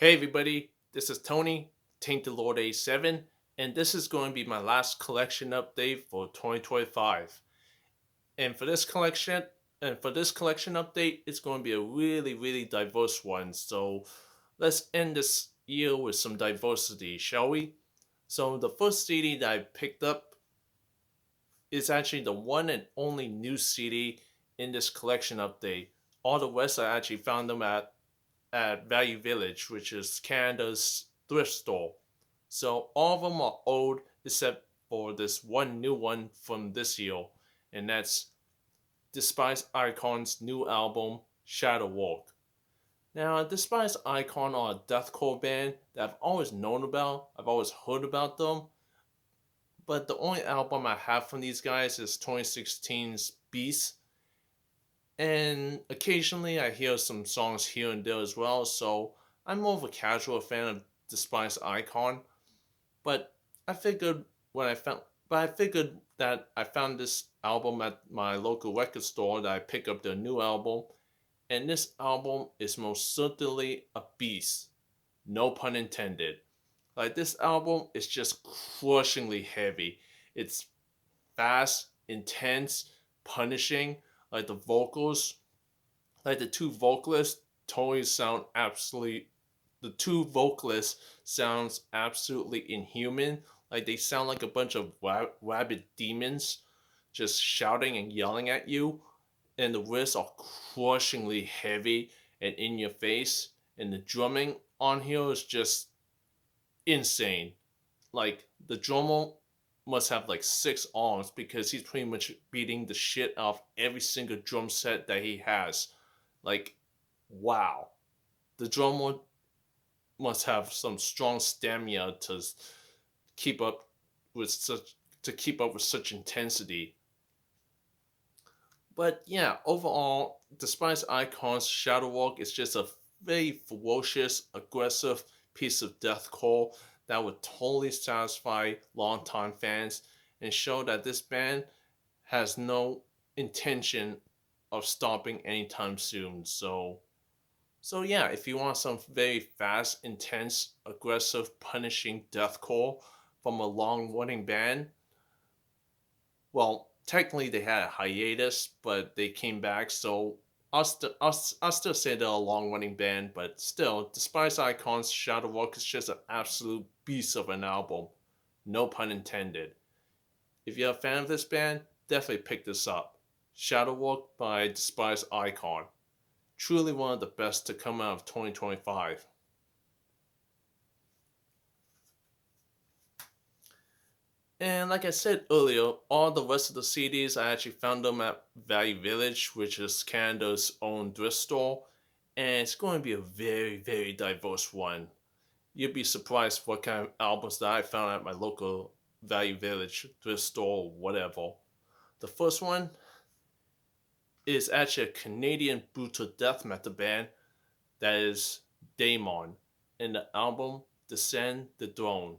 Hey everybody, this is Tony, Tainted Lord A7, and this is going to be my last collection update for 2025. And for this collection, update, it's going to be a really diverse one. So let's end this year with some diversity, shall we? So the first CD that I picked up is actually the one and only new CD in this collection update. All the rest I actually found them at Value Village, which is Canada's thrift store. So all of them are old except for this one new one from this year, and that's Despise Icon's new album, Shadow Walk. Now, Despise Icon are a deathcore band that I've always known about, I've always heard about them, but the only album I have from these guys is 2016's Beast, and occasionally I hear some songs here and there as well. So I'm more of a casual fan of Despise Icon, but I figured I figured that I found this album at my local record store that I pick up their new album, and this album is most certainly a beast, no pun intended. Like this album is just crushingly heavy. It's fast, intense, punishing. Like the two vocalists totally sound absolutely the two vocalists sounds absolutely inhuman. Like they sound like a bunch of rabid demons just shouting and yelling at you, and the riffs are crushingly heavy and in your face, and the drumming on here is just insane. Like the drummer must have like six arms because he's pretty much beating the shit off every single drum set that he has. Like, wow. The drummer must have some strong stamina keep up keep up with such intensity. But yeah, overall, despite Icon's Shadow Walk is just a very ferocious, aggressive piece of deathcore that would totally satisfy longtime fans and show that this band has no intention of stopping anytime soon. So yeah, if you want some very fast, intense, aggressive, punishing deathcore from a long-running band, well, technically they had a hiatus, but they came back. So I'll still say they're a long-running band, but still, Despise Icons, Shadow Walk is just an absolute beast of an album. No pun intended. If you're a fan of this band, definitely pick this up. Shadow Walk by Despise Icon. Truly one of the best to come out of 2025. And like I said earlier, all the rest of the CDs I actually found them at Value Village, which is Canada's own thrift store, and it's going to be a very diverse one. You'd be surprised what kind of albums that I found at my local Value Village thrift store or whatever. The first one is actually a Canadian brutal death metal band that is Daemon, and the album Descend the Throne.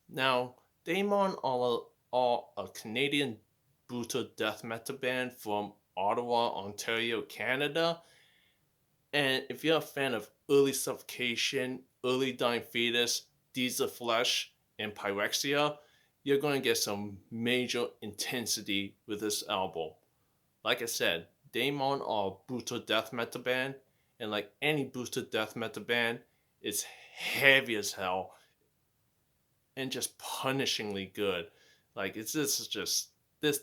Now, Daemon are a Canadian brutal death metal band from Ottawa, Ontario, Canada. And if you're a fan of Early Suffocation, Early Dying Fetus, Diesel Flesh, and Pyrexia, you're going to get some major intensity with this album. Like I said, Daemon are a brutal death metal band, and like any brutal death metal band, it's heavy as hell and just punishingly good. Like this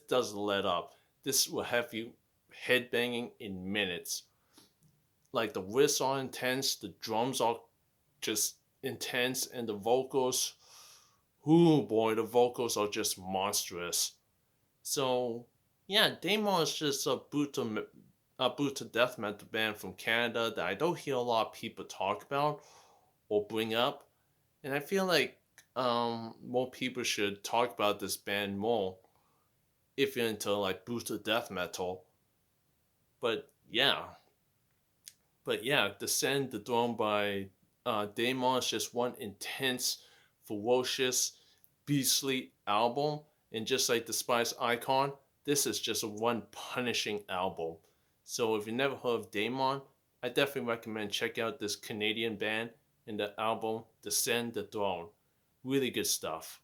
doesn't let up. This will have you headbanging in minutes. Like the riffs are intense, the drums are just intense, and the vocals, oh boy, the vocals are just monstrous. So yeah, Damon is just a brutal death metal band from Canada that I don't hear a lot of people talk about or bring up, and I feel like more people should talk about this band more if you're into like brutal death metal. But yeah, Descend the Throne by Daemon is just one intense, ferocious, beastly album, and just like Despise Icon, this is just a one punishing album. So if you never heard of Daemon, I definitely recommend check out this Canadian band in the album Descend the Throne. Really good stuff.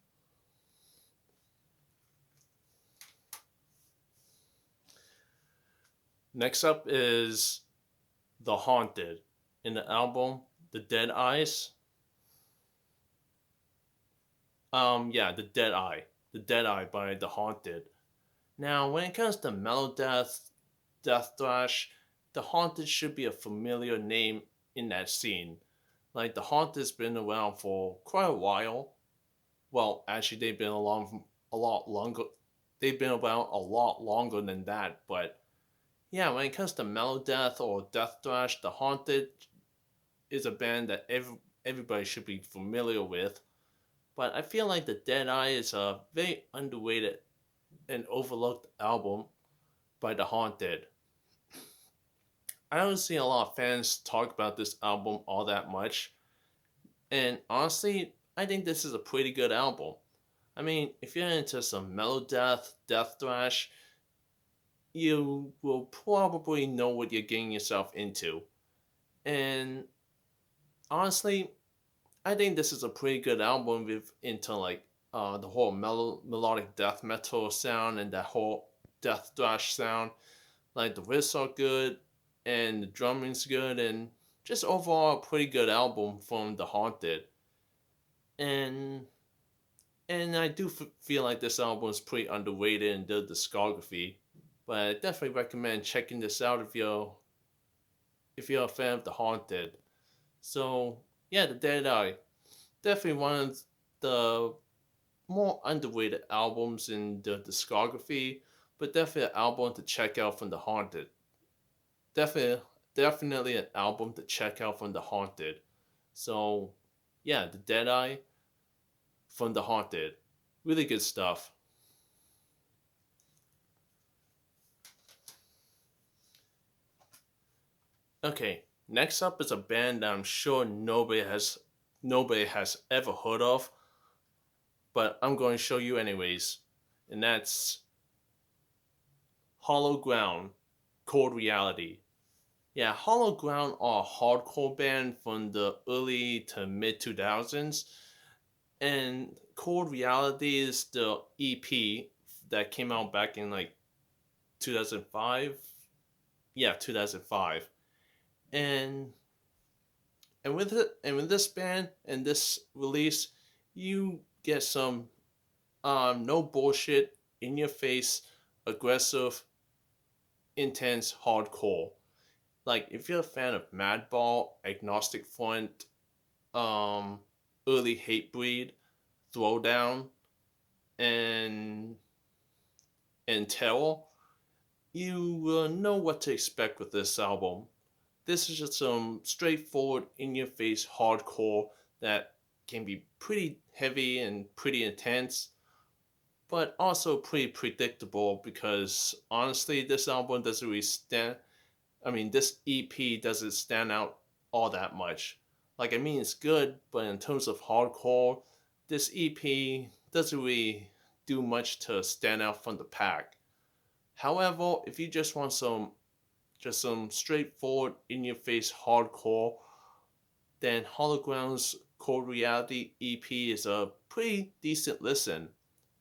Next up is The Haunted in the album The Dead Eyes. Yeah, The Dead Eye. The Dead Eye by The Haunted. Now, when it comes to Melodeath, Death Thrash, The Haunted should be a familiar name in that scene. Like, The Haunted's been around for quite a while. Well, actually, they've been along a lot longer. They've been around a lot longer than that, but yeah, when it comes to Melodeath or Death Thrash, The Haunted is a band that everybody should be familiar with. But I feel like The Dead Eye is a very underrated and overlooked album by The Haunted. I don't see a lot of fans talk about this album all that much, and honestly, I think this is a pretty good album. I mean, if you're into some Melodeath, Death Thrash, you will probably know what you're getting yourself into. And honestly, I think this is a pretty good album with into like the whole melodic death metal sound and that whole death thrash sound. Like the riffs are good and the drumming's good and just overall a pretty good album from The Haunted. And I do feel like this album is pretty underrated in the discography, but I definitely recommend checking this out if you're a fan of The Haunted. So yeah, The Dead Eye, definitely one of the more underrated albums in the discography, but definitely an album to check out from The Haunted. Definitely, definitely an album to check out from The Haunted. So yeah, The Dead Eye from The Haunted, really good stuff. Okay, next up is a band that I'm sure nobody has ever heard of, but I'm going to show you anyways, and that's Hollow Ground, Cold Reality. Yeah, Hollow Ground are a hardcore band from the early to mid 2000s, and Cold Reality is the EP that came out back in like 2005. Yeah, 2005. And with this band and this release, you get some no bullshit, in your face, aggressive, intense hardcore. Like if you're a fan of Madball, Agnostic Front, um, early Hatebreed, Throwdown, and Terror, you will know what to expect with this album. This is just some straightforward, in your face hardcore that can be pretty heavy and pretty intense, but also pretty predictable because honestly, this album doesn't really stand. I mean, this EP doesn't stand out all that much. Like, I mean, it's good, but in terms of hardcore, this EP doesn't really do much to stand out from the pack. However, if you just want some straightforward, in your face hardcore, then Holograms Cold Reality EP is a pretty decent listen.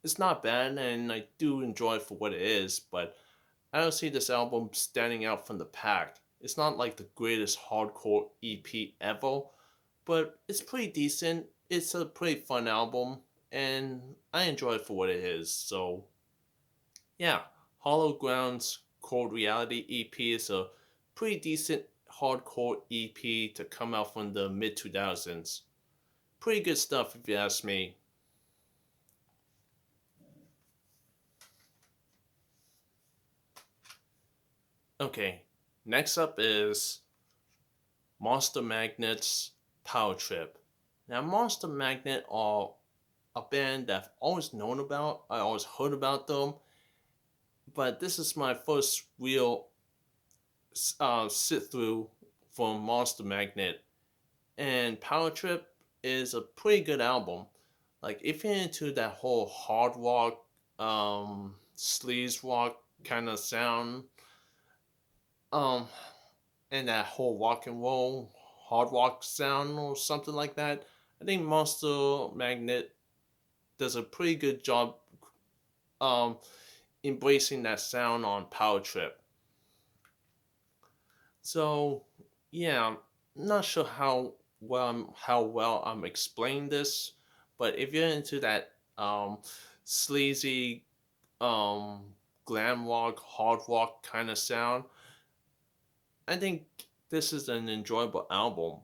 It's not bad, and I do enjoy it for what it is, but I don't see this album standing out from the pack. It's not like the greatest hardcore EP ever, but it's pretty decent. It's a pretty fun album, and I enjoy it for what it is. So, yeah, Hollow Grounds Cold Reality EP is a pretty decent hardcore EP to come out from the mid 2000s. Pretty good stuff if you ask me. Okay, next up is Monster Magnet's Power Trip. Now, Monster Magnet are a band that I've always known about. I always heard about them, but this is my first real sit through from Monster Magnet. And Power Trip is a pretty good album. Like, if you're into that whole hard rock, sleaze rock kind of sound, um, and that whole rock and roll hard rock sound or something like that. I think Monster Magnet does a pretty good job um, embracing that sound on Power Trip. So yeah, I'm not sure how well I'm explaining this, but if you're into that sleazy um, glam rock, hard rock kind of sound, I think this is an enjoyable album.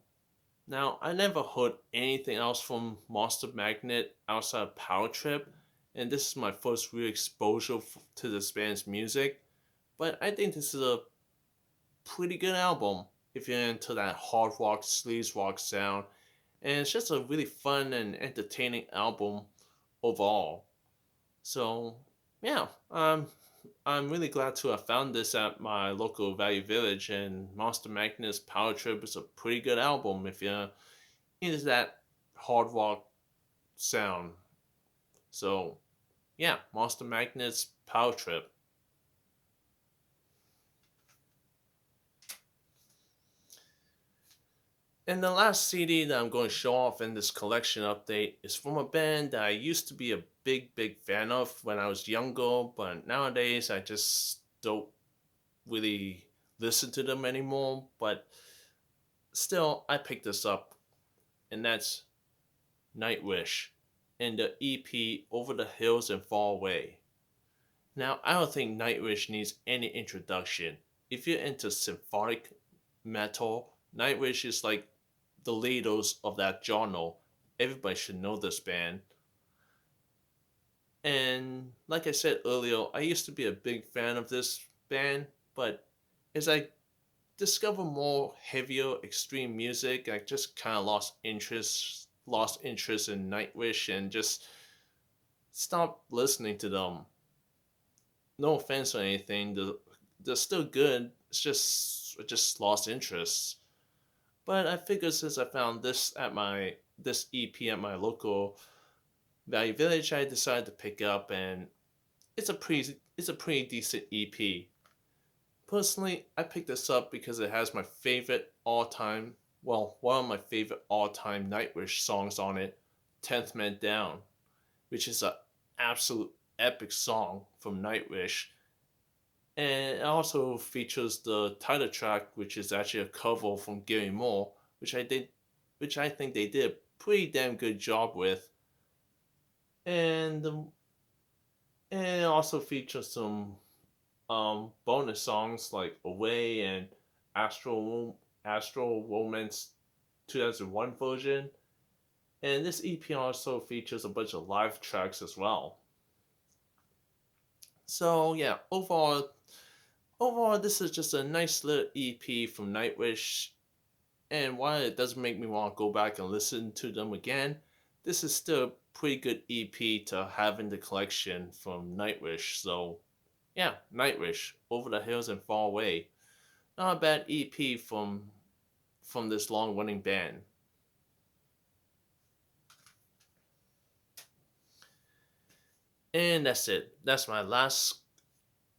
Now, I never heard anything else from Monster Magnet outside of Power Trip, and this is my first real exposure to this band's music. But I think this is a pretty good album if you're into that hard rock, sleaze rock sound, and it's just a really fun and entertaining album overall. So, yeah, I'm really glad to have found this at my local Value Village, and Monster Magnet's Power Trip is a pretty good album if you're into that hard rock sound. So, yeah, Monster Magnet's Power Trip. And the last CD that I'm going to show off in this collection update is from a band that I used to be a big fan of when I was younger, but nowadays I just don't really listen to them anymore. But still, I picked this up, and that's Nightwish and the EP Over the Hills and Far Away. Now, I don't think Nightwish needs any introduction. If you're into symphonic metal, Nightwish is like the leaders of that genre. Everybody should know this band. And like I said earlier, I used to be a big fan of this band, but as I discover more heavier extreme music, I just kind of lost interest in Nightwish and just stopped listening to them. No offense or anything, they're still good. It's just I just lost interest. But I figured since I found this EP at my local Value Village, I decided to pick up, and it's a pretty decent EP. Personally, I picked this up because it has my favorite all time, well, one of my favorite all time Nightwish songs on it, 10th Man Down, which is an absolute epic song from Nightwish. And it also features the title track, which is actually a cover from Gary Moore, which I did, which I think they did a pretty damn good job with. And and it also features some bonus songs like Away and Astral Romance 2001 version. And this EP also features a bunch of live tracks as well. So yeah, overall, this is just a nice little EP from Nightwish. And while it doesn't make me want to go back and listen to them again, this is still a pretty good EP to have in the collection from Nightwish. So yeah, Nightwish, Over the Hills and Far Away. Not a bad EP from this long running band. And that's it. That's going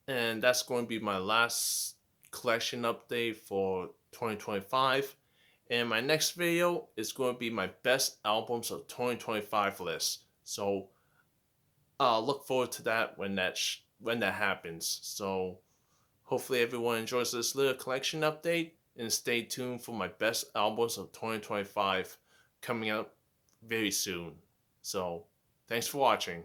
to be my last collection update for 2025. And my next video is going to be my best albums of 2025 list. So look forward to that when that happens. So hopefully everyone enjoys this little collection update, and stay tuned for my best albums of 2025 coming out very soon. So thanks for watching.